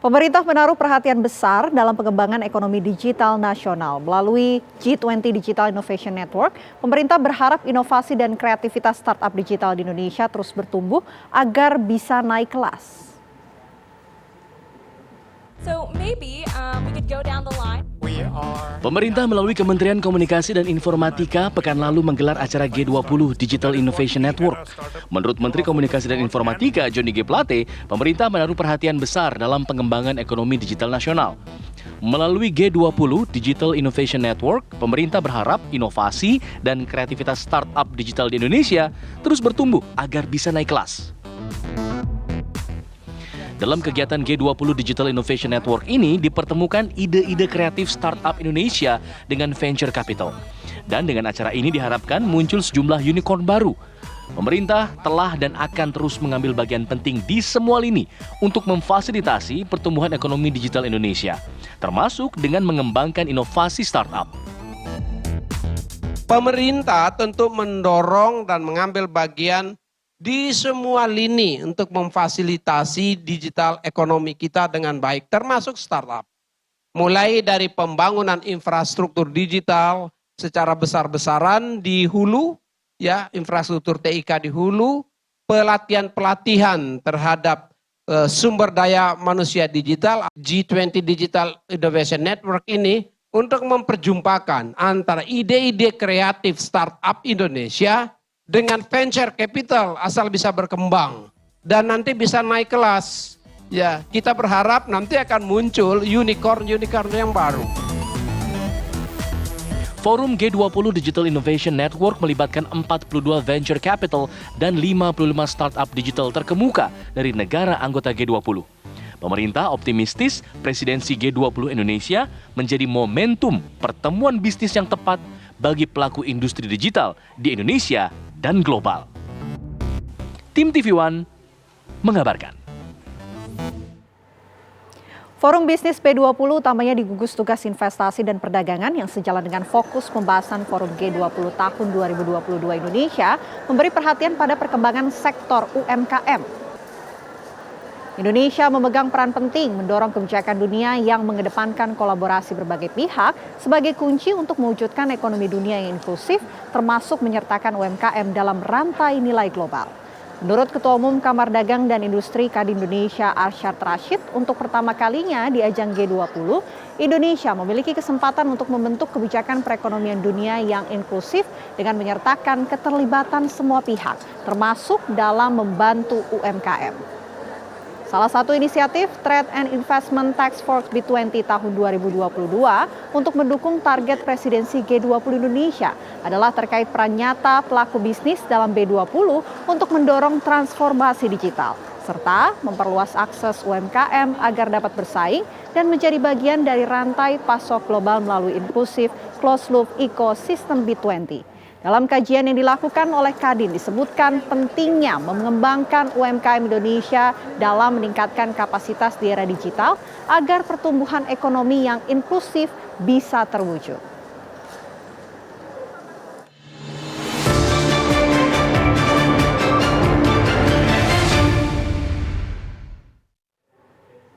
Pemerintah menaruh perhatian besar dalam pengembangan ekonomi digital nasional. Melalui G20 Digital Innovation Network, pemerintah berharap inovasi dan kreativitas startup digital di Indonesia terus bertumbuh agar bisa naik kelas. Pemerintah melalui Kementerian Komunikasi dan Informatika pekan lalu menggelar acara G20 Digital Innovation Network. Menurut Menteri Komunikasi dan Informatika Johnny G. Plate, pemerintah menaruh perhatian besar dalam pengembangan ekonomi digital nasional. Melalui G20 Digital Innovation Network, pemerintah berharap inovasi dan kreativitas startup digital di Indonesia terus bertumbuh agar bisa naik kelas. Dalam kegiatan G20 Digital Innovation Network ini dipertemukan ide-ide kreatif startup Indonesia dengan venture capital. Dan dengan acara ini diharapkan muncul sejumlah unicorn baru. Pemerintah telah dan akan terus mengambil bagian penting di semua lini untuk memfasilitasi pertumbuhan ekonomi digital Indonesia, termasuk dengan mengembangkan inovasi startup. Pemerintah tentu mendorong dan mengambil bagian di semua lini untuk memfasilitasi digital ekonomi kita dengan baik, termasuk startup. Mulai dari pembangunan infrastruktur digital secara besar-besaran di hulu, ya, infrastruktur TIK di hulu, pelatihan-pelatihan terhadap sumber daya manusia digital. G20 Digital Innovation Network ini untuk memperjumpakan antara ide-ide kreatif startup Indonesia dengan venture capital asal bisa berkembang dan nanti bisa naik kelas. Ya, kita berharap nanti akan muncul unicorn yang baru. Forum G20 Digital Innovation Network melibatkan 42 venture capital dan 55 startup digital terkemuka dari negara anggota G20. Pemerintah optimistis presidensi G20 Indonesia menjadi momentum pertemuan bisnis yang tepat bagi pelaku industri digital di Indonesia dan global. Tim TV One mengabarkan. Forum Bisnis P20 utamanya digugus tugas investasi dan perdagangan yang sejalan dengan fokus pembahasan Forum G20 tahun 2022 Indonesia memberi perhatian pada perkembangan sektor UMKM. Indonesia memegang peran penting mendorong kebijakan dunia yang mengedepankan kolaborasi berbagai pihak sebagai kunci untuk mewujudkan ekonomi dunia yang inklusif, termasuk menyertakan UMKM dalam rantai nilai global. Menurut Ketua Umum Kamar Dagang dan Industri Kadin Indonesia Arsyad Rashid, untuk pertama kalinya di ajang G20, Indonesia memiliki kesempatan untuk membentuk kebijakan perekonomian dunia yang inklusif dengan menyertakan keterlibatan semua pihak, termasuk dalam membantu UMKM. Salah satu inisiatif Trade and Investment Task Force B20 tahun 2022 untuk mendukung target presidensi G20 Indonesia adalah terkait peran nyata pelaku bisnis dalam B20 untuk mendorong transformasi digital, serta memperluas akses UMKM agar dapat bersaing dan menjadi bagian dari rantai pasok global melalui inklusif closed loop ecosystem B20. Dalam kajian yang dilakukan oleh Kadin disebutkan pentingnya mengembangkan UMKM Indonesia dalam meningkatkan kapasitas di era digital agar pertumbuhan ekonomi yang inklusif bisa terwujud.